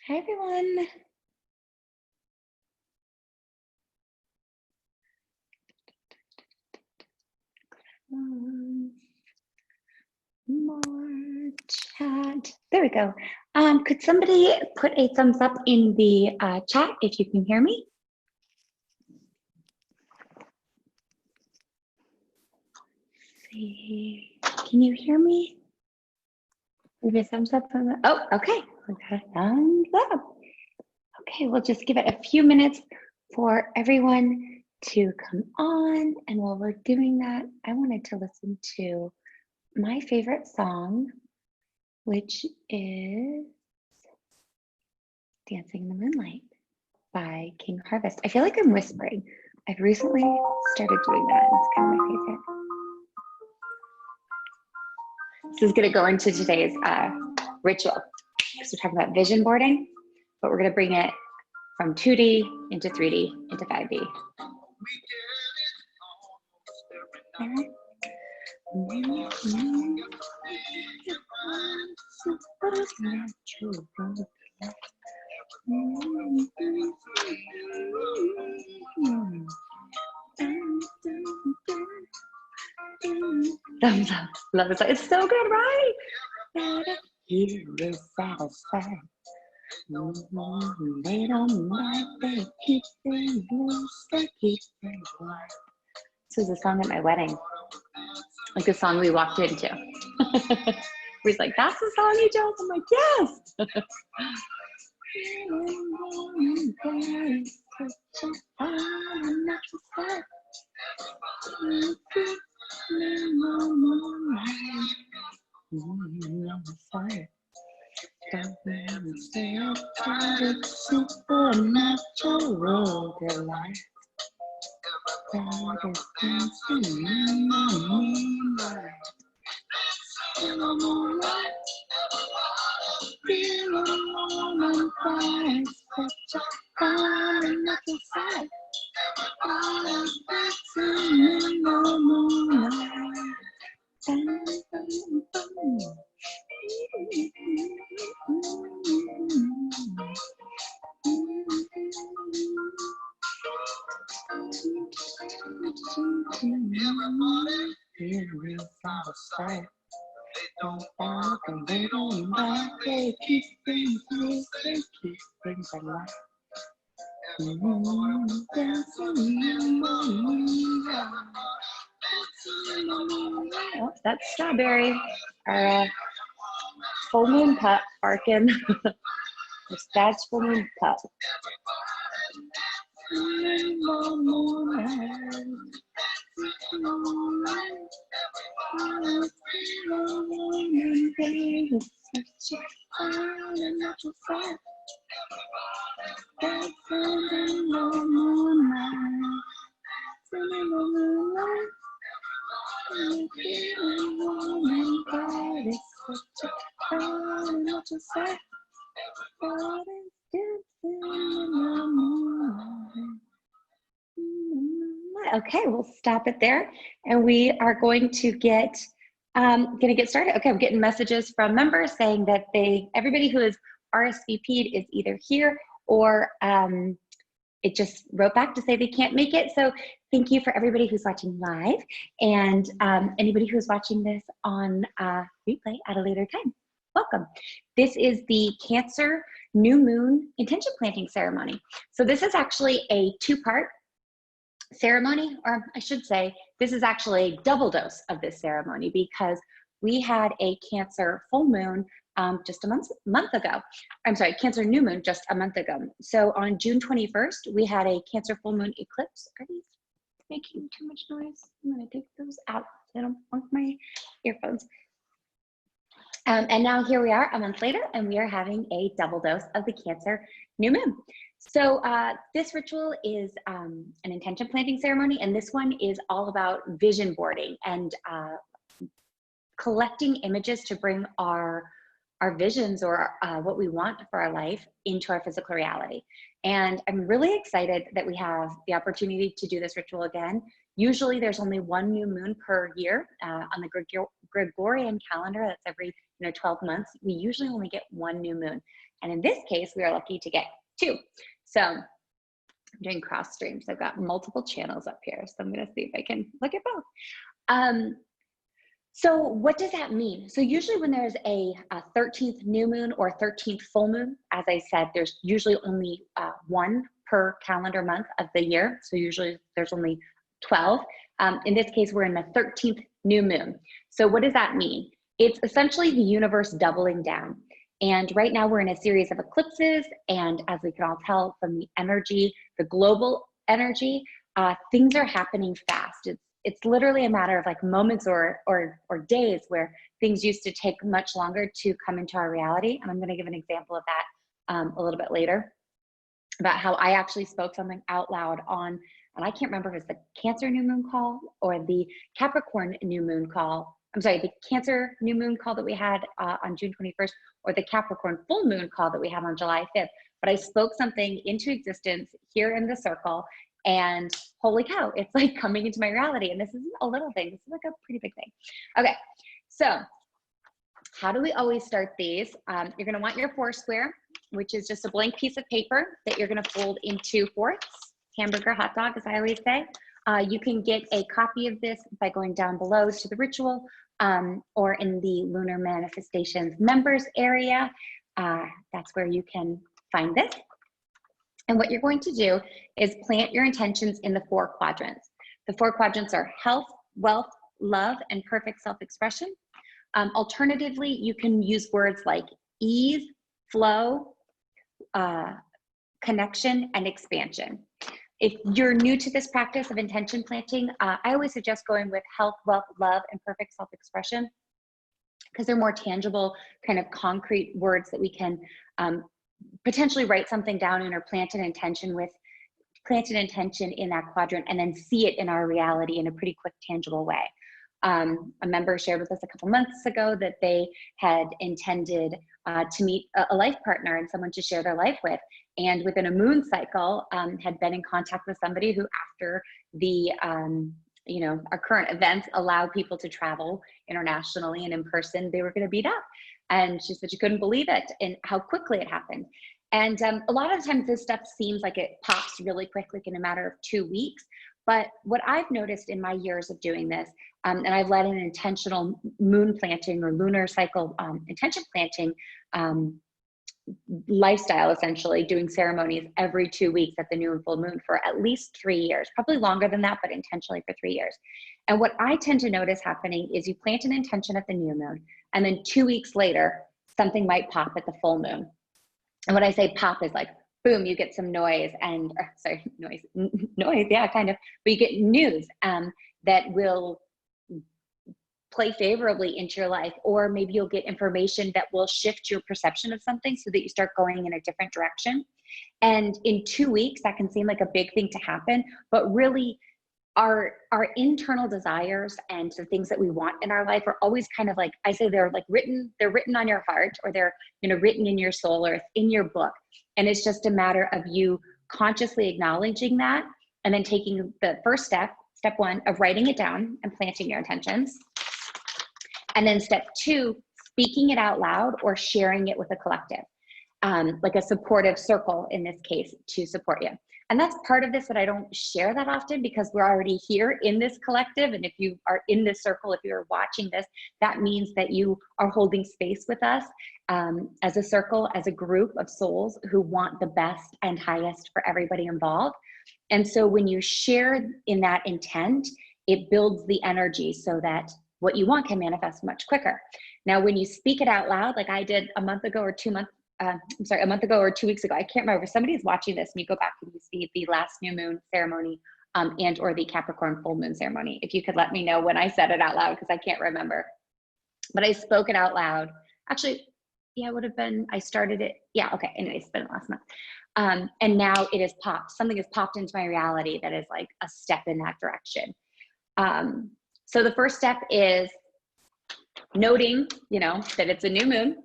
Hi, everyone. More chat. There we go. Could somebody put a thumbs up in the chat if you can hear me? Let's see, can you hear me? Maybe a thumbs up from the, oh, okay. We got a thumbs up. Okay, we'll just give it a few minutes for everyone to come on. And while we're doing that, I wanted to listen to my favorite song, which is Dancing in the Moonlight by King Harvest. I feel like I'm whispering. I've recently started doing that. It's kind of my favorite. This is going to go into today's ritual because we're talking about vision boarding, but we're going to bring it from 2D into 3D into 5D. Thumbs up. Love it. It's so good, right? Here is satisfied. They don't like, they keep things loose, they keep things light. This was a song at my wedding, like the song we walked into. He's like, that's the song you chose? I'm like, yes. Supernatural delight. Oh, that's Strawberry, our full moon pup barking. That's full moon pup. Okay, we'll stop it there, and we are going to get started. Okay, I'm getting messages from members saying that everybody who is RSVP'd is either here or it just wrote back to say they can't make it. So thank you for everybody who's watching live, and anybody who's watching this on replay at a later time. Welcome. This is the Cancer New Moon Intention Planting Ceremony. So this is actually a two-part ceremony, or I should say, this is actually a double dose of this ceremony because we had a Cancer full moon just a month ago. I'm sorry, Cancer new moon just a month ago. So on June 21st, we had a Cancer full moon eclipse. Are these making too much noise? I'm gonna take those out. I don't want my earphones. And now here we are a month later, and we are having a double dose of the Cancer new moon. So this ritual is an intention planting ceremony, and this one is all about vision boarding and collecting images to bring our visions or what we want for our life into our physical reality. And I'm really excited that we have the opportunity to do this ritual again Usually there's only one new moon per year on the Gregorian calendar. That's every 12 months. We usually only get one new moon. And in this case, we are lucky to get two. So I'm doing cross streams. I've got multiple channels up here. So I'm gonna see if I can look at both. So what does that mean? So usually when there's a 13th new moon or 13th full moon, as I said, there's usually only one per calendar month of the year. So usually there's only 12. In this case, we're in the 13th new moon. So what does that mean? It's essentially the universe doubling down. And right now we're in a series of eclipses. And as we can all tell from the energy, the global energy, things are happening fast. It's literally a matter of like moments or days where things used to take much longer to come into our reality. And I'm going to give an example of that a little bit later about how I actually spoke something out loud on, and I can't remember if it's the Cancer new moon call or the Capricorn new moon call. I'm sorry, the Cancer new moon call that we had on June 21st or the Capricorn full moon call that we had on July 5th. But I spoke something into existence here in the circle, and holy cow, it's like coming into my reality. And this isn't a little thing, this is like a pretty big thing. Okay, so how do we always start these? You're gonna want your 4 square, which is just a blank piece of paper that you're gonna fold into fourths, hamburger, hot dog, as I always say. You can get a copy of this by going down below to the ritual or in the Lunar Manifestations members area. That's where you can find this. And what you're going to do is plant your intentions in the 4 quadrants. The 4 quadrants are health, wealth, love, and perfect self-expression. Alternatively, you can use words like ease, flow, connection, and expansion. If you're new to this practice of intention planting, I always suggest going with health, wealth, love, and perfect self-expression because they're more tangible, kind of concrete words that we can potentially write something down in or plant an intention in that quadrant and then see it in our reality in a pretty quick, tangible way. A member shared with us a couple months ago that they had intended to meet a life partner and someone to share their life with. And within a moon cycle, had been in contact with somebody who, after the, our current events allow people to travel internationally and in person, they were going to meet up. And she said she couldn't believe it and how quickly it happened. And a lot of times this stuff seems like it pops really quick, like in a matter of 2 weeks. But what I've noticed in my years of doing this, and I've led an intentional moon planting or lunar cycle intention planting lifestyle, essentially doing ceremonies every 2 weeks at the new and full moon for at least 3 years, probably longer than that, but intentionally for 3 years. And what I tend to notice happening is you plant an intention at the new moon, and then 2 weeks later, something might pop at the full moon. And when I say pop is like, boom, you get some noise and, noise, yeah, kind of, but you get news that will play favorably into your life, or maybe you'll get information that will shift your perception of something so that you start going in a different direction. And in 2 weeks, that can seem like a big thing to happen, but really our internal desires and the things that we want in our life are always kind of like, I say they're written on your heart, or they're written in your soul, or it's in your book. And it's just a matter of you consciously acknowledging that and then taking the first step 1 of writing it down and planting your intentions. And then step 2, speaking it out loud or sharing it with a collective, like a supportive circle in this case to support you. And that's part of this that I don't share that often because we're already here in this collective. And if you are in this circle, if you're watching this, that means that you are holding space with us as a circle, as a group of souls who want the best and highest for everybody involved. And so when you share in that intent, it builds the energy so that what you want can manifest much quicker. Now, when you speak it out loud, like I did a month ago or 2 weeks ago, I can't remember. If somebody's watching this and you go back and you see the last new moon ceremony and or the Capricorn full moon ceremony, if you could let me know when I said it out loud, because I can't remember. But I spoke it out loud. Actually, yeah, it would have been, I started it. Yeah, okay, anyways, it's been last month. And now it has popped. Something has popped into my reality that is like a step in that direction. So the first step is noting, that it's a new moon.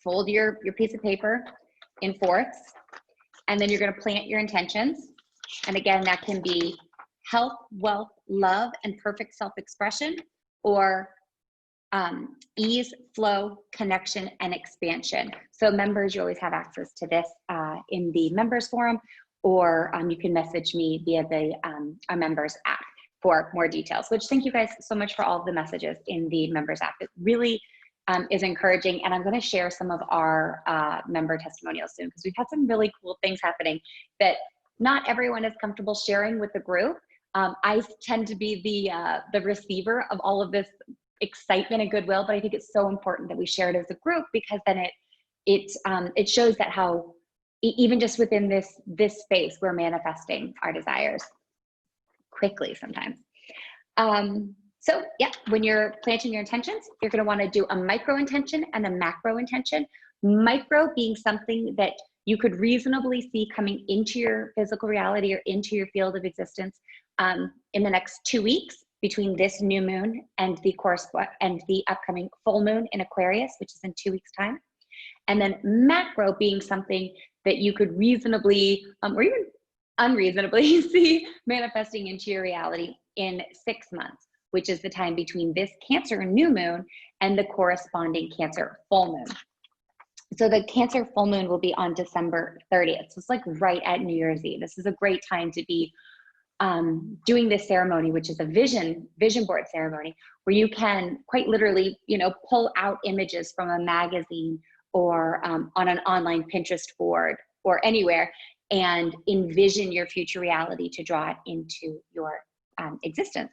Fold your piece of paper in fourths, and then you're going to plant your intentions. And again, that can be health, wealth, love, and perfect self-expression, or ease, flow, connection, and expansion. So members, you always have access to this in the members forum, or you can message me via the our members app for more details, which thank you guys so much for all of the messages in the members app. It really is encouraging, and I'm going to share some of our member testimonials soon, because we've had some really cool things happening that not everyone is comfortable sharing with the group. I tend to be the receiver of all of this excitement and goodwill, but I think it's so important that we share it as a group, because then it shows that how even just within this space, we're manifesting our desires quickly sometimes. So yeah, when you're planting your intentions, you're going to want to do a micro intention and a macro intention. Micro being something that you could reasonably see coming into your physical reality or into your field of existence in the next 2 weeks, between this new moon and the upcoming full moon in Aquarius, which is in 2 weeks' time. And then macro being something that you could reasonably or even unreasonably see manifesting into your reality in 6 months, which is the time between this Cancer new moon and the corresponding Cancer full moon. So the Cancer full moon will be on December 30th. So it's like right at New Year's Eve. This is a great time to be doing this ceremony, which is a vision board ceremony, where you can quite literally, pull out images from a magazine or on an online Pinterest board or anywhere, and envision your future reality to draw it into your existence.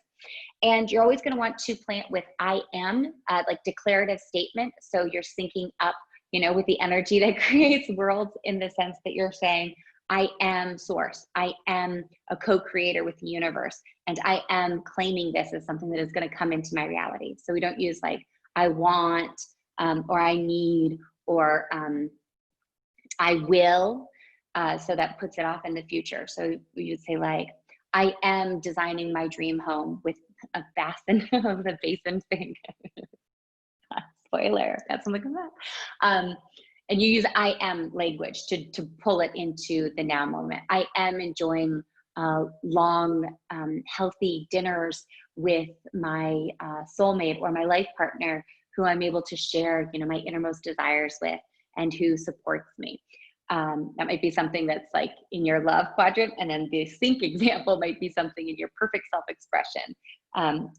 And you're always going to want to plant with I am, like declarative statement. So you're syncing up, with the energy that creates worlds, in the sense that you're saying, I am source. I am a co-creator with the universe. And I am claiming this as something that is going to come into my reality. So we don't use like, I want, or I need, or I will. So that puts it off in the future. So you'd say like, I am designing my dream home with a basin of the basin thing. Spoiler, got something like that. And you use I am language to pull it into the now moment. I am enjoying long, healthy dinners with my soulmate or my life partner, who I'm able to share, my innermost desires with, and who supports me. That might be something that's like in your love quadrant, and then the sync example might be something in your perfect self-expression,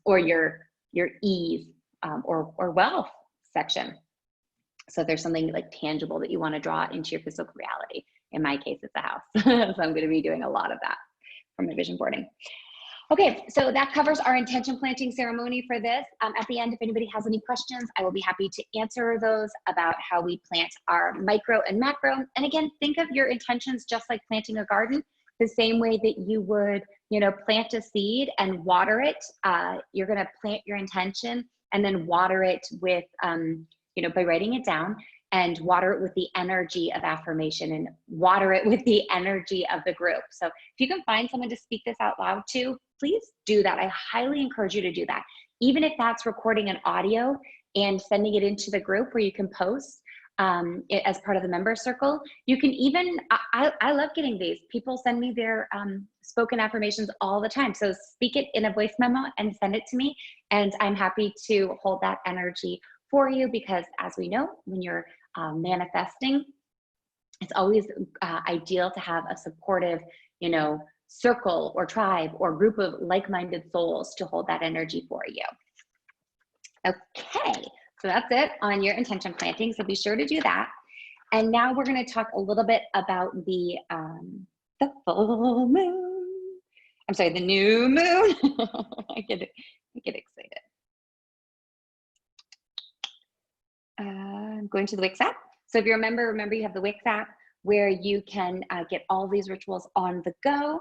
or your ease or wealth section. So if there's something like tangible that you want to draw into your physical reality. In my case, it's a house. So I'm going to be doing a lot of that from my vision boarding. Okay, so that covers our intention planting ceremony for this. At the end, if anybody has any questions, I will be happy to answer those about how we plant our micro and macro. And again, think of your intentions just like planting a garden, the same way that you would, plant a seed and water it. You're going to plant your intention and then water it with, by writing it down, and water it with the energy of affirmation, and water it with the energy of the group. So if you can find someone to speak this out loud to, please do that. I highly encourage you to do that. Even if that's recording an audio and sending it into the group where you can post it as part of the member circle. You can even, I love getting these. People send me their spoken affirmations all the time. So speak it in a voice memo and send it to me. And I'm happy to hold that energy for you, because as we know, when you're manifesting, it's always ideal to have a supportive, circle or tribe or group of like-minded souls to hold that energy for you. Okay, so that's it on your intention planting. So be sure to do that. And now we're going to talk a little bit about the full moon. I'm sorry, the new moon. I get excited. I'm going to the Wix app. So if you remember you have the Wix app where you can get all these rituals on the go.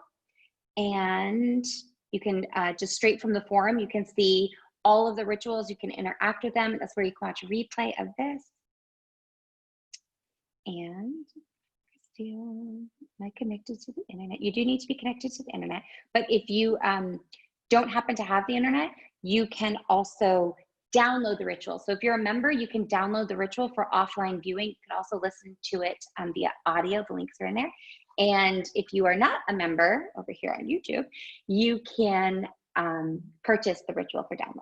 And you can just straight from the forum, you can see all of the rituals. You can interact with them. That's where you can watch a replay of this. And still, am I connected to the internet? You do need to be connected to the internet. But if you don't happen to have the internet, you can also download the ritual. So if you're a member, you can download the ritual for offline viewing. You can also listen to it via audio. The links are in there. And if you are not a member over here on YouTube, you can purchase the ritual for download.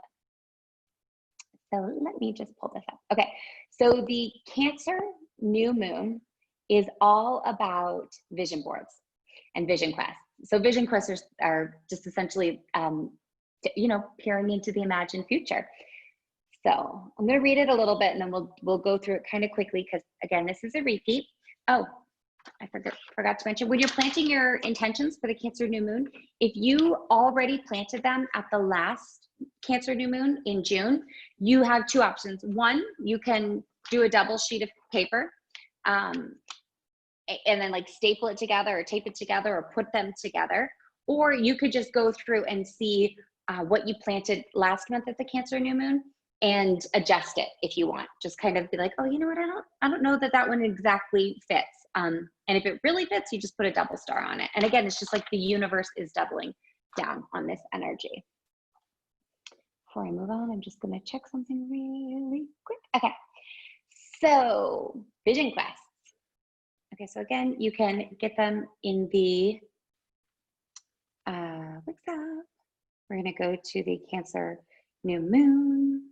So let me just pull this up. Okay, so the Cancer new moon is all about vision boards and vision quests. So vision quests are just essentially, you know, peering into the imagined future. So I'm going to read it a little bit, and then we'll go through it kind of quickly, because again, this is a repeat. Oh, I forgot to mention, when you're planting your intentions for the Cancer new moon, if you already planted them at the last Cancer new moon in June, you have two options. One, you can do a double sheet of paper, and then like staple it together or tape it together or put them together. Or you could just go through and see what you planted last month at the Cancer new moon and adjust it if you want. Just kind of be like, oh, you know what, I don't know that one exactly fits. And if it really fits, you just put a double star on it. And again, it's just like the universe is doubling down on this energy. Before I move on, I'm just gonna check something really quick. Okay, so vision quests. Okay, so again, you can get them in the, what's up? We're gonna go to the Cancer new moon.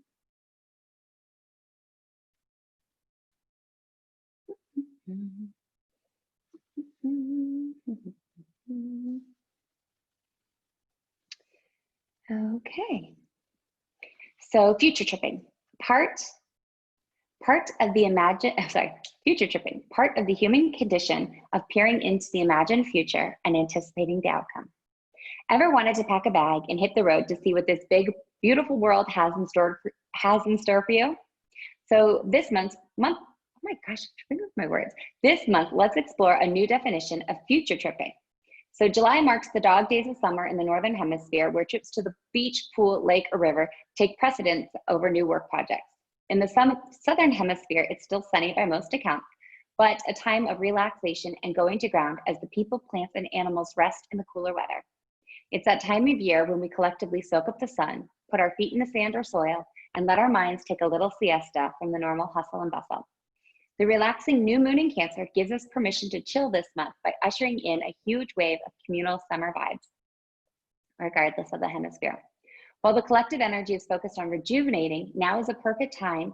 Okay, so future tripping. Part of the future tripping, part of the human condition of peering into the imagined future and anticipating the outcome. Ever wanted to pack a bag and hit the road to see what this big, beautiful world has in store for you? So this month, oh my gosh, I'm tripping with my words. This month, let's explore a new definition of future tripping. So July marks the dog days of summer in the Northern Hemisphere, where trips to the beach, pool, lake, or river take precedence over new work projects. In the Southern Hemisphere, it's still sunny by most accounts, but a time of relaxation and going to ground as the people, plants, and animals rest in the cooler weather. It's that time of year when we collectively soak up the sun, put our feet in the sand or soil, and let our minds take a little siesta from the normal hustle and bustle. The relaxing new moon in Cancer gives us permission to chill this month by ushering in a huge wave of communal summer vibes, regardless of the hemisphere. While the collective energy is focused on rejuvenating, now is a perfect time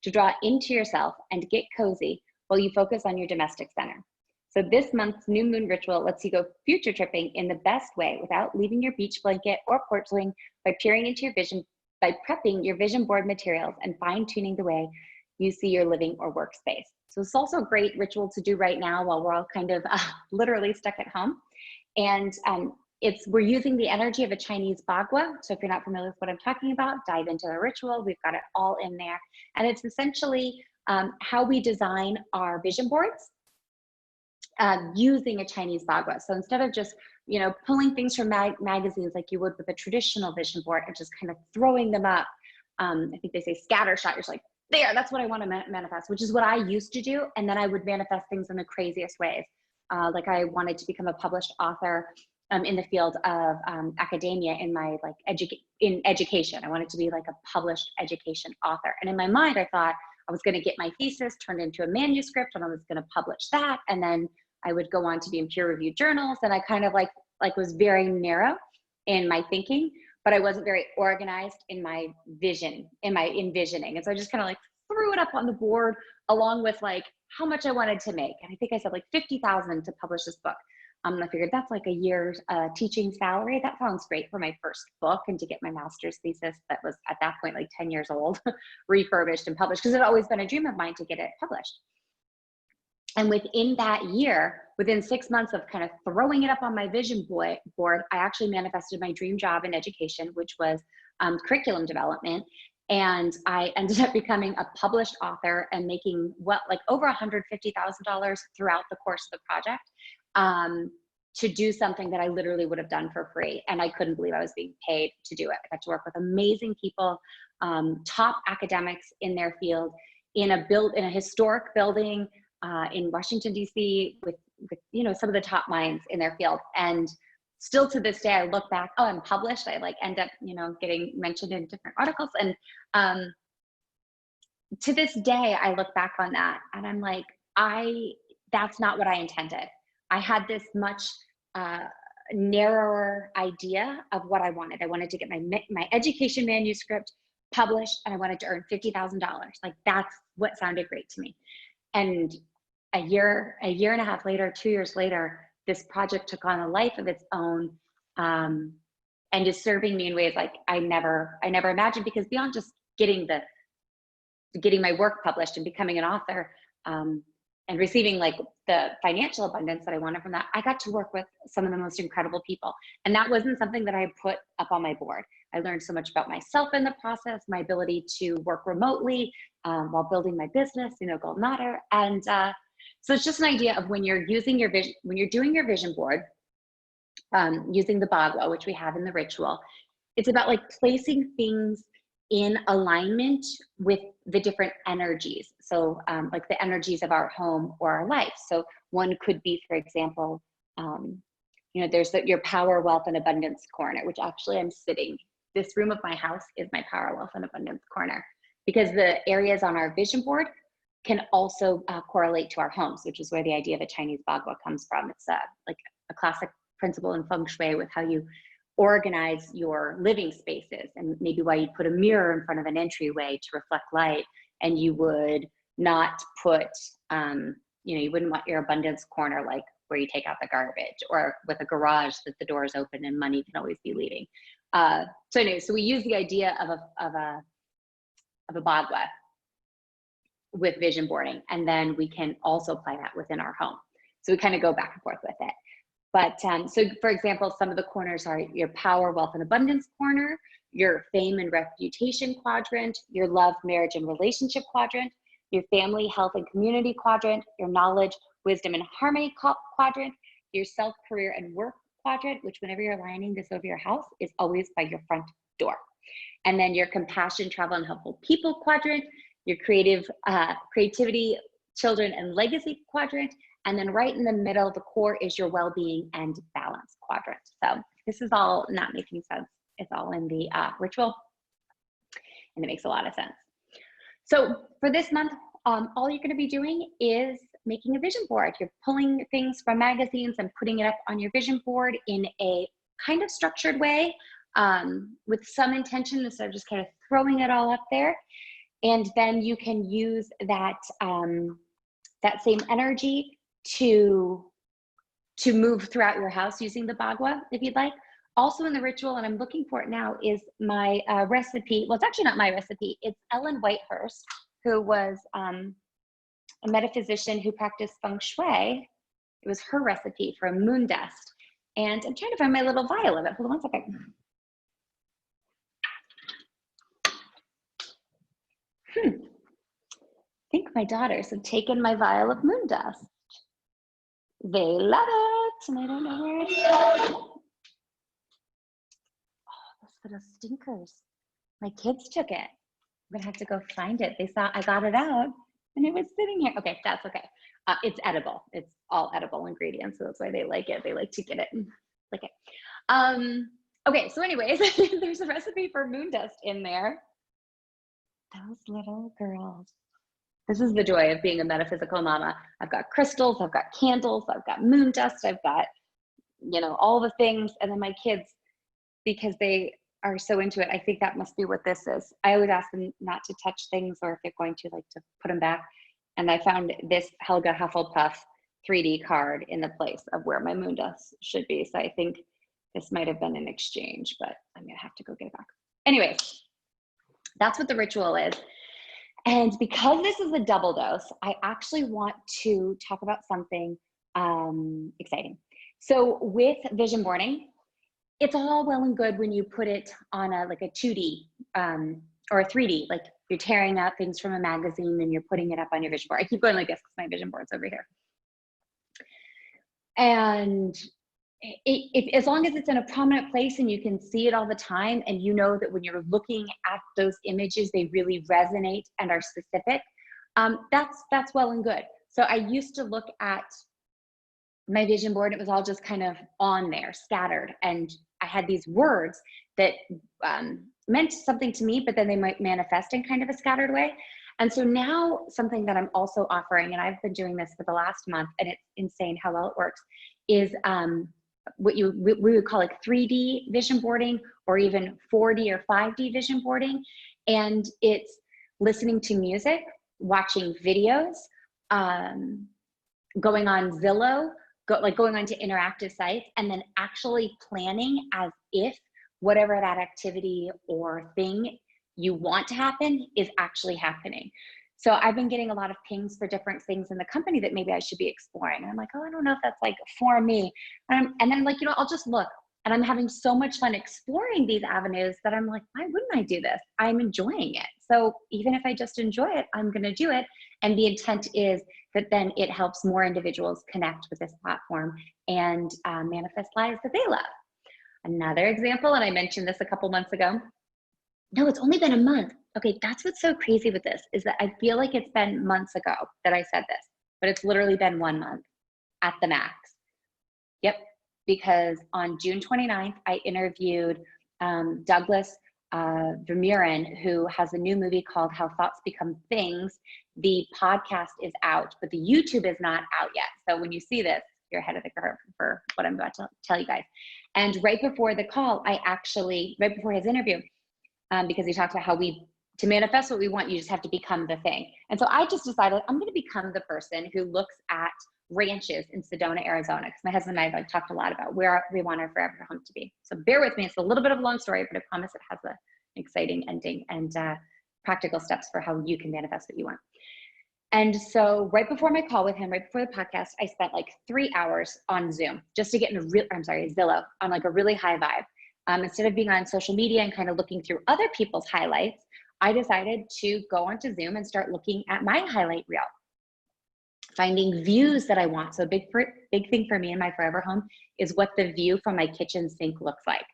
to draw into yourself and get cozy while you focus on your domestic center. So this month's new moon ritual lets you go future tripping in the best way without leaving your beach blanket or porch swing, by peering into your vision, by prepping your vision board materials and fine-tuning the way you see your living or workspace. So it's also a great ritual to do right now while we're all kind of literally stuck at home. And we're using the energy of a Chinese bagua. So if you're not familiar with what I'm talking about, dive into the ritual. We've got it all in there. And it's essentially how we design our vision boards using a Chinese bagua. So instead of just, you know, pulling things from magazines like you would with a traditional vision board and just kind of throwing them up, I think they say scatter shot, you're just like, there, that's what I want to manifest, which is what I used to do. And then I would manifest things in the craziest ways. Like I wanted to become a published author in the field of academia in my in education. I wanted to be like a published education author. And in my mind, I thought I was going to get my thesis turned into a manuscript and I was going to publish that. And then I would go on to be in peer-reviewed journals. And I kind of like was very narrow in my thinking, but I wasn't very organized in my vision, in my envisioning. And so I just kind of like threw it up on the board along with like how much I wanted to make. And I think I said like 50,000 to publish this book. I figured that's like a year's teaching salary. That sounds great for my first book and to get my master's thesis that was at that point like 10 years old, refurbished and published, because it had always been a dream of mine to get it published. And within that year, within 6 months of kind of throwing it up on my vision board, I actually manifested my dream job in education, which was curriculum development. And I ended up becoming a published author and making over $150,000 throughout the course of the project to do something that I literally would have done for free. And I couldn't believe I was being paid to do it. I got to work with amazing people, top academics in their field, in a historic building in Washington, D.C. with some of the top minds in their field. And still to this day, I look back, oh, I'm published. I end up, getting mentioned in different articles. And to this day, I look back on that and I'm like, that's not what I intended. I had this much narrower idea of what I wanted. I wanted to get my education manuscript published, and I wanted to earn $50,000. Like, that's what sounded great to me. And a year and a half later, 2 years later, this project took on a life of its own, and is serving me in ways like I never imagined, because beyond just getting my work published and becoming an author, and receiving like the financial abundance that I wanted from that, I got to work with some of the most incredible people. And that wasn't something that I put up on my board. I learned so much about myself in the process, my ability to work remotely while building my business, Golden Otter. And so it's just an idea of when you're using your vision, when you're doing your vision board, using the Bagua, which we have in the ritual, it's about like placing things in alignment with the different energies. So like the energies of our home or our life. So one could be, for example, there's your power, wealth, and abundance corner, which actually I'm sitting. This room of my house is my power, wealth, and abundance corner, because the areas on our vision board can also correlate to our homes, which is where the idea of a Chinese Bagua comes from. It's like a classic principle in feng shui with how you organize your living spaces, and maybe why you put a mirror in front of an entryway to reflect light, and you would not put, you wouldn't want your abundance corner like where you take out the garbage, or with a garage that the door is open and money can always be leaving. So anyway, so we use the idea of a Bagua with vision boarding, and then we can also apply that within our home. So we kind of go back and forth with it. But so for example, some of the corners are your power, wealth, and abundance corner, your fame and reputation quadrant, your love, marriage, and relationship quadrant, your family, health, and community quadrant, your knowledge, wisdom, and harmony quadrant, your self, career, and work quadrant, which whenever you're lining this over your house is always by your front door. And then your compassion, travel, and helpful people quadrant, your creativity, children, and legacy quadrant. And then right in the middle, the core is your well-being and balance quadrant. So this is all not making sense. It's all in the ritual, and it makes a lot of sense. So for this month, all you're gonna be doing is making a vision board. You're pulling things from magazines and putting it up on your vision board in a kind of structured way, with some intention instead of just kind of throwing it all up there. And then you can use that, that same energy to move throughout your house using the Bagua, if you'd like. Also in the ritual, and I'm looking for it now, is my recipe. Well, it's actually not my recipe. It's Ellen Whitehurst, who was a metaphysician who practiced feng shui. It was her recipe for a moon dust. And I'm trying to find my little vial of it. Hold on one second. I think my daughters have taken my vial of moon dust. They love it, and I don't know where it is. Oh, those little stinkers. My kids took it. I'm gonna have to go find it. They saw I got it out, and it was sitting here. Okay, that's okay. It's edible. It's all edible ingredients, so that's why they like it. They like to get it and lick it. Okay, so anyways, there's a recipe for moon dust in there. Those little girls. This is the joy of being a metaphysical mama. I've got crystals, I've got candles, I've got moon dust, I've got, all the things. And then my kids, because they are so into it, I think that must be what this is. I always ask them not to touch things, or if they're going to, like, to put them back. And I found this Helga Hufflepuff 3D card in the place of where my moon dust should be. So I think this might have been an exchange, but I'm gonna have to go get it back. Anyways, that's what the ritual is. And because this is a double dose, I actually want to talk about something exciting. So with vision boarding, it's all well and good when you put it on a 2D or a 3D, like you're tearing out things from a magazine and you're putting it up on your vision board. I keep going like this because my vision board's over here. And as long as it's in a prominent place and you can see it all the time, and you know that when you're looking at those images, they really resonate and are specific, that's well and good. So I used to look at my vision board, it was all just kind of on there, scattered, and I had these words that meant something to me, but then they might manifest in kind of a scattered way. And so now something that I'm also offering, and I've been doing this for the last month, and it's insane how well it works, is what we would call like 3D vision boarding, or even 4D or 5D vision boarding. And it's listening to music, watching videos, going on Zillow, going onto interactive sites, and then actually planning as if whatever that activity or thing you want to happen is actually happening. So I've been getting a lot of pings for different things in the company that maybe I should be exploring. And I'm like, oh, I don't know if that's like for me. And then like, I'll just look. And I'm having so much fun exploring these avenues that I'm like, why wouldn't I do this? I'm enjoying it. So even if I just enjoy it, I'm going to do it. And the intent is that then it helps more individuals connect with this platform and manifest lives that they love. Another example, and I mentioned this a couple months ago. No, it's only been a month. Okay, that's what's so crazy with this, is that I feel like it's been months ago that I said this, but it's literally been 1 month at the max. Yep, because on June 29th, I interviewed Douglas Vermeuren, who has a new movie called How Thoughts Become Things. The podcast is out, but the YouTube is not out yet. So when you see this, you're ahead of the curve for what I'm about to tell you guys. And right before the call, right before his interview, because he talks about how to manifest what we want, you just have to become the thing. And so I just decided I'm going to become the person who looks at ranches in Sedona, Arizona, because my husband and I have talked a lot about where we want our forever home to be. So bear with me. It's a little bit of a long story, but I promise it has an exciting ending and practical steps for how you can manifest what you want. And so right before my call with him, right before the podcast, I spent like 3 hours on Zoom just to get in Zillow, on like a really high vibe. Instead of being on social media and kind of looking through other people's highlights, I decided to go onto Zoom and start looking at my highlight reel, finding views that I want. So a big thing for me in my forever home is what the view from my kitchen sink looks like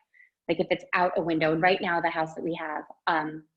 if it's out a window. And right now, the house that we have,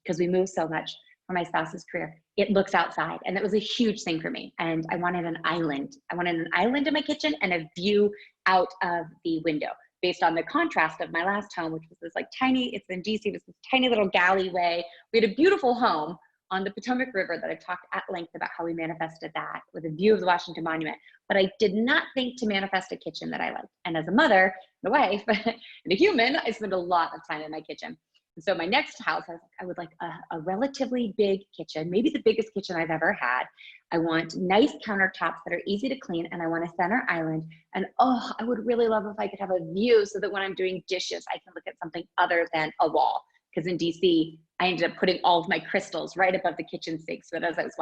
because we moved so much for my spouse's career, it looks outside. And that was a huge thing for me. And I wanted an island. I wanted an island in my kitchen and a view out of the window, based on the contrast of my last home, which was this like tiny, it's in DC, it was this tiny little galleyway. We had a beautiful home on the Potomac River that I've talked at length about how we manifested that with a view of the Washington Monument. But I did not think to manifest a kitchen that I liked. And as a mother, and a wife, and a human, I spend a lot of time in my kitchen. And so my next house, I would like a relatively big kitchen, maybe the biggest kitchen I've ever had. I want nice countertops that are easy to clean, and I want a center island. And oh, I would really love if I could have a view so that when I'm doing dishes, I can look at something other than a wall. Because in DC, I ended up putting all of my crystals right above the kitchen sink, so that as I was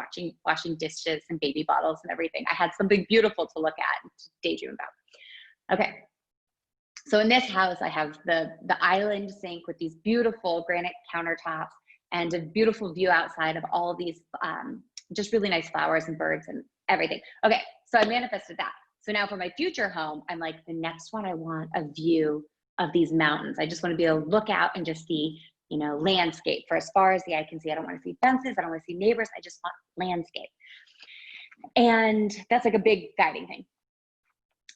washing dishes and baby bottles and everything, I had something beautiful to look at and to daydream about. Okay. So in this house, I have the island sink with these beautiful granite countertops and a beautiful view outside of all of these just really nice flowers and birds and everything. Okay, so I manifested that. So now for my future home, I'm like, the next one, I want a view of these mountains. I just want to be able to look out and just see, landscape for as far as the eye can see. I don't want to see fences. I don't want to see neighbors. I just want landscape. And that's like a big guiding thing.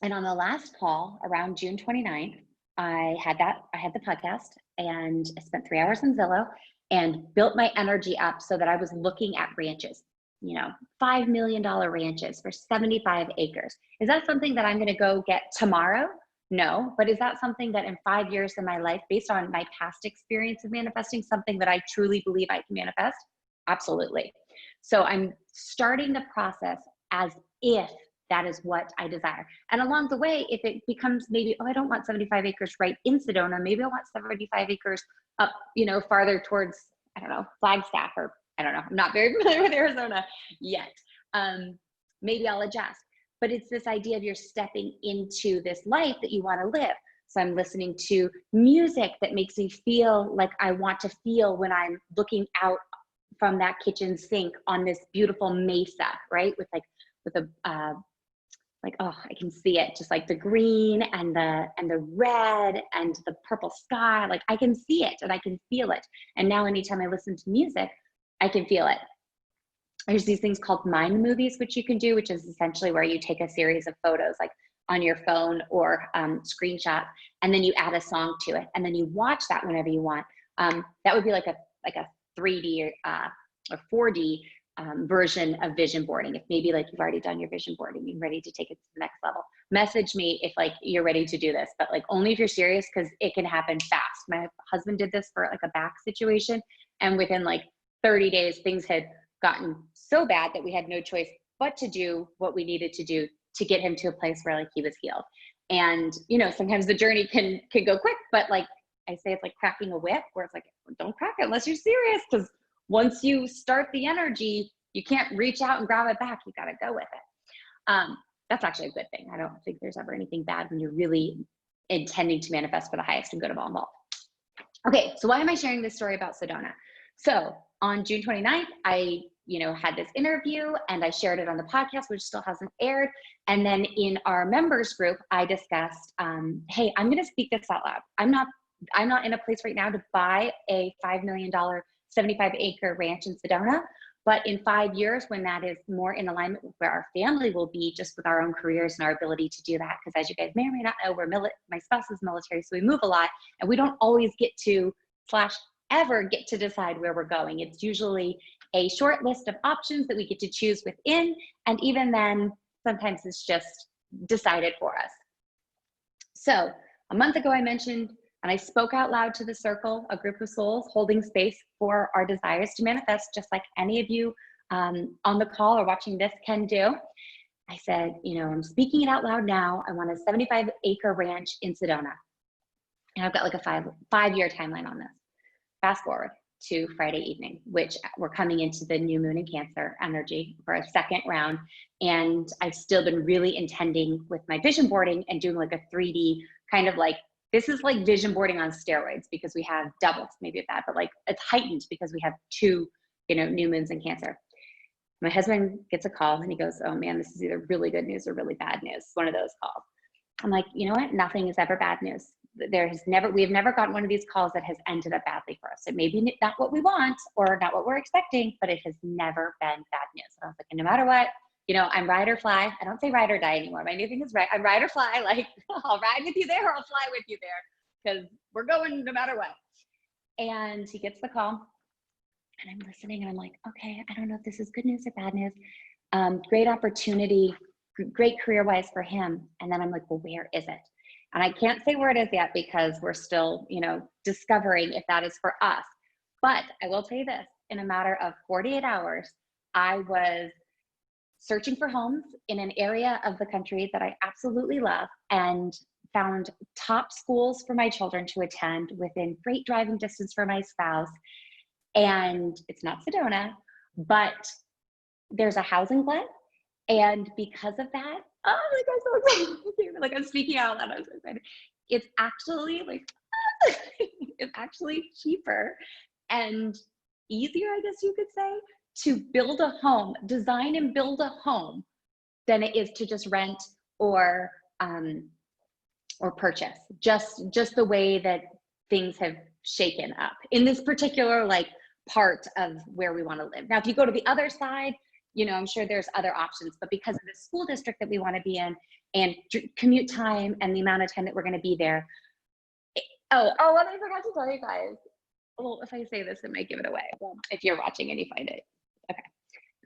And on the last call around June 29th, I had the podcast, and I spent 3 hours on Zillow and built my energy up so that I was looking at ranches, $5 million ranches for 75 acres. Is that something that I'm going to go get tomorrow? No, but is that something that in 5 years of my life, based on my past experience of manifesting, something that I truly believe I can manifest? Absolutely. So I'm starting the process as if that is what I desire. And along the way, if it becomes maybe, I don't want 75 acres right in Sedona, maybe I want 75 acres up, farther towards, I don't know, Flagstaff, or I don't know, I'm not very familiar with Arizona yet. Maybe I'll adjust. But it's this idea of you're stepping into this life that you want to live. So I'm listening to music that makes me feel like I want to feel when I'm looking out from that kitchen sink on this beautiful mesa, right? With I can see it, just like the green and the red and the purple sky. Like I can see it and I can feel it. And now anytime I listen to music, I can feel it. There's these things called mind movies, which you can do, which is essentially where you take a series of photos, like on your phone or screenshot, and then you add a song to it, and then you watch that whenever you want. That would be like a 3D or 4D version of vision boarding. If maybe like you've already done your vision boarding, you're ready to take it to the next level, message me if like you're ready to do this, but like only if you're serious, because it can happen fast. My husband did this for like a back situation, and within like 30 days, things had gotten so bad that we had no choice but to do what we needed to do to get him to a place where like he was healed. And, you know, sometimes the journey can go quick, but like I say, it's like cracking a whip, where it's like, don't crack it unless you're serious, because once you start the energy, you can't reach out and grab it back. You got to go with it. That's actually a good thing. I don't think there's ever anything bad when you're really intending to manifest for the highest and good of all involved. Okay, so why am I sharing this story about Sedona? So on June 29th, I had this interview and I shared it on the podcast, which still hasn't aired. And then in our members group, I discussed, hey, I'm going to speak this out loud. I'm not in a place right now to buy a $5 million 75-acre ranch in Sedona, but in 5 years, when that is more in alignment with where our family will be, just with our own careers and our ability to do that, because as you guys may or may not know, my spouse is military, so we move a lot, and we don't always get to / ever get to decide where we're going. It's usually a short list of options that we get to choose within, and even then, sometimes it's just decided for us. So a month ago, I mentioned, and I spoke out loud to the circle, a group of souls holding space for our desires to manifest, just like any of you on the call or watching this can do. I said, I'm speaking it out loud now. I want a 75-acre ranch in Sedona. And I've got like a five-year timeline on this. Fast forward to Friday evening, which we're coming into the new moon in Cancer energy for a second round. And I've still been really intending with my vision boarding and doing like a 3D kind of like, this is like vision boarding on steroids, because we have doubles maybe of that, but like it's heightened because we have two, new moons in Cancer. My husband gets a call and he goes, oh man, this is either really good news or really bad news. One of those calls. I'm like, you know what? Nothing is ever bad news. We have never gotten one of these calls that has ended up badly for us. It may be not what we want or not what we're expecting, but it has never been bad news. And I was like, no matter what, I'm ride or fly. I don't say ride or die anymore. My new thing is I'm ride or fly. Like, I'll ride with you there or I'll fly with you there, because we're going no matter what. And he gets the call and I'm listening and I'm like, okay, I don't know if this is good news or bad news. Great opportunity, great career-wise for him. And then I'm like, well, where is it? And I can't say where it is yet because we're still, discovering if that is for us. But I will tell you this, in a matter of 48 hours, I was searching for homes in an area of the country that I absolutely love, and found top schools for my children to attend within great driving distance for my spouse. And it's not Sedona, but there's a housing glut. And because of that, oh my God, so excited. Like I'm speaking out loud, I'm so excited. It's actually it's actually cheaper and easier, I guess you could say, to build a home, design and build a home, than it is to just rent or purchase. Just the way that things have shaken up in this particular part of where we want to live. Now, if you go to the other side, I'm sure there's other options, but because of the school district that we want to be in and commute time and the amount of time that we're going to be there. Oh, what I forgot to tell you guys. Well, if I say this, it might give it away. Well, if you're watching and you find it. Okay.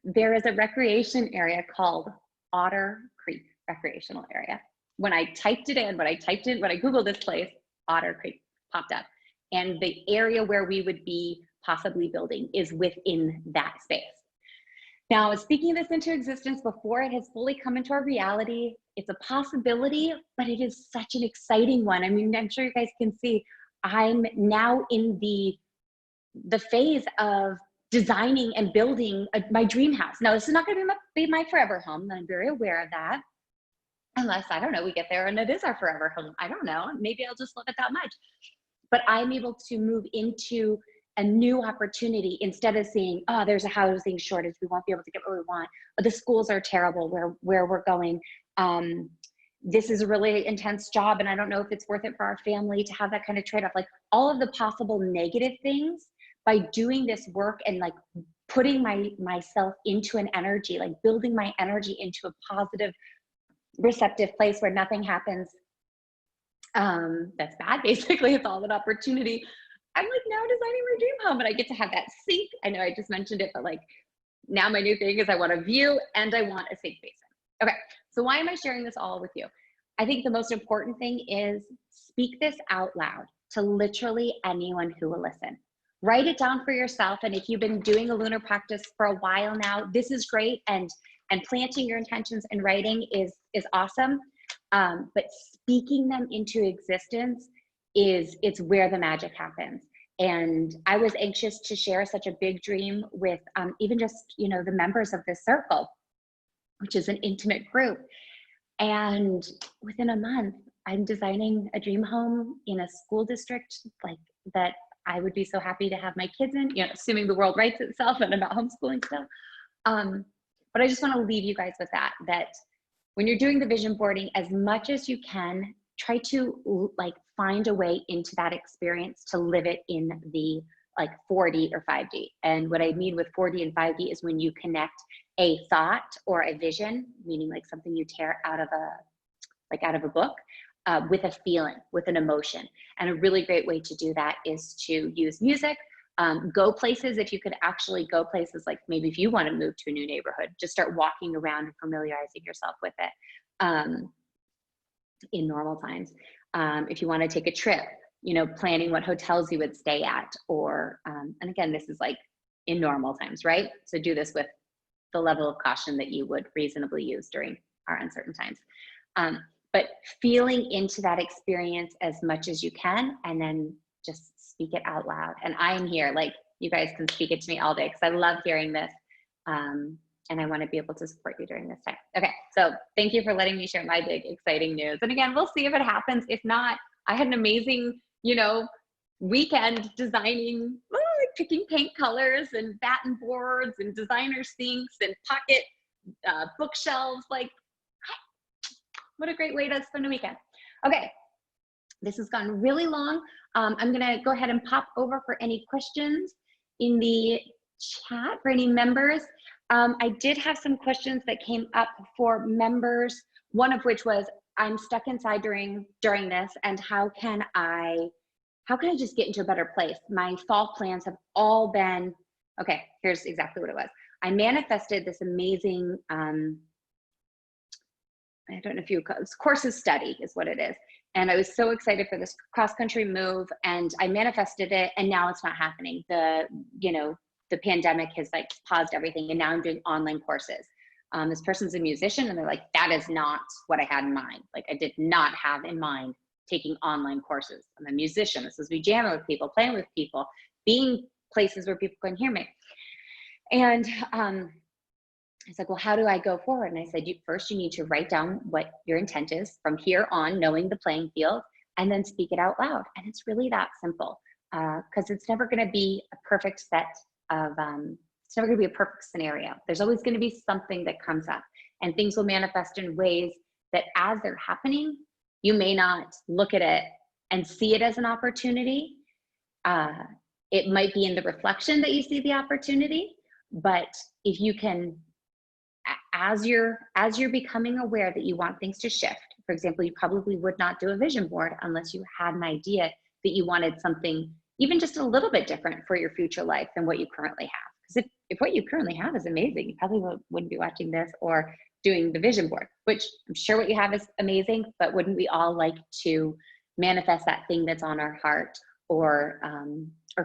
There is a recreation area called Otter Creek Recreational Area. When I Googled this place, Otter Creek popped up. And the area where we would be possibly building is within that space. Now, speaking this into existence before it has fully come into our reality, it's a possibility, but it is such an exciting one. I mean, I'm sure you guys can see, I'm now in the phase of designing and building my dream house. Now, this is not going to be my forever home. I'm very aware of that. Unless, I don't know, we get there and it is our forever home. I don't know. Maybe I'll just love it that much. But I'm able to move into a new opportunity instead of seeing, oh, there's a housing shortage, we won't be able to get what we want. But the schools are terrible where we're going. This is a really intense job and I don't know if it's worth it for our family to have that kind of trade-off. Like all of the possible negative things, by doing this work and putting myself into an energy, building my energy into a positive, receptive place where nothing happens that's bad. Basically, it's all an opportunity. I'm now designing my dream home, and I get to have that sink. I know I just mentioned it, but now my new thing is I want a view and I want a sink basin. Okay, so why am I sharing this all with you? I think the most important thing is speak this out loud to literally anyone who will listen. Write it down for yourself. And if you've been doing a lunar practice for a while now, this is great. And planting your intentions and writing is awesome. But speaking them into existence it's where the magic happens. And I was anxious to share such a big dream with even just, you know, the members of this circle, which is an intimate group. And within a month, I'm designing a dream home in a school district like that I would be so happy to have my kids in, you know, assuming the world rights itself and I'm not homeschooling still. But I just want to leave you guys with that when you're doing the vision boarding, as much as you can, try to like find a way into that experience to live it in the like 4D or 5D. And what I mean with 4D and 5D is when you connect a thought or a vision, meaning like something you tear out of a book, with a feeling, with an emotion. And a really great way to do that is to use music. Go places, if you could actually go places, like maybe if you want to move to a new neighborhood, just start walking around and familiarizing yourself with it in normal times. If you want to take a trip, you know, planning what hotels you would stay at, or, and again, this is like in normal times, right? So do this with the level of caution that you would reasonably use during our uncertain times. But feeling into that experience as much as you can, and then just speak it out loud. And I am here, like you guys can speak it to me all day because I love hearing this. And I want to be able to support you during this time. Okay, so thank you for letting me share my big exciting news. And again, we'll see if it happens. If not, I had an amazing, you know, weekend designing, picking paint colors and batten boards and designer sinks and pocket bookshelves. Like, what a great way to spend a weekend. Okay, this has gone really long. I'm gonna go ahead and pop over for any questions in the chat for any members. I did have some questions that came up for members, one of which was, I'm stuck inside during this, and how can I just get into a better place? My fall plans have all been, okay, here's exactly what it was. I manifested this amazing, I don't know if you, courses study is what it is. And I was so excited for this cross-country move, and I manifested it, and now it's not happening. The pandemic has like paused everything, and now I'm doing online courses. This person's a musician, and they're like, that is not what I had in mind. Like, I did not have in mind taking online courses. I'm a musician. This is me jamming with people, playing with people, being places where people can hear me. And it's like, well, how do I go forward? And I said, first you need to write down what your intent is from here on, knowing the playing field, and then speak it out loud. And it's really that simple, because it's never going to be a perfect set of, it's never going to be a perfect scenario. There's always going to be something that comes up, and things will manifest in ways that as they're happening, you may not look at it and see it as an opportunity. It might be in the reflection that you see the opportunity, but if you can, as you're becoming aware that you want things to shift, for example, you probably would not do a vision board unless you had an idea that you wanted something even just a little bit different for your future life than what you currently have. Because if what you currently have is amazing, you probably wouldn't be watching this or doing the vision board, which I'm sure what you have is amazing, but wouldn't we all like to manifest that thing that's on our heart, or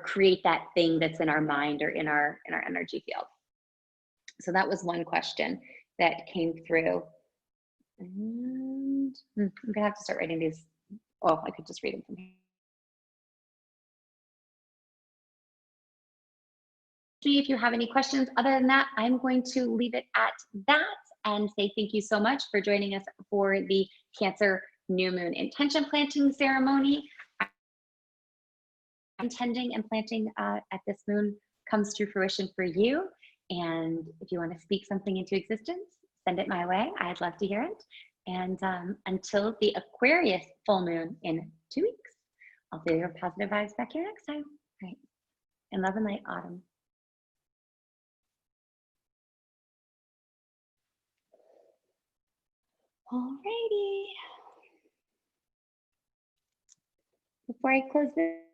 create that thing that's in our mind or in our energy field? So that was one question that came through. And I'm gonna have to start writing these. Oh, I could just read them from here. If you have any questions, other than that, I'm going to leave it at that and say thank you so much for joining us for the Cancer New Moon Intention Planting Ceremony. Intending and planting at this moon comes to fruition for you. And if you want to speak something into existence, send it my way. I'd love to hear it. And until the Aquarius full moon in 2 weeks, I'll see your positive vibes back here next time. All right. And love and light, Autumn. Alrighty. Before I close this.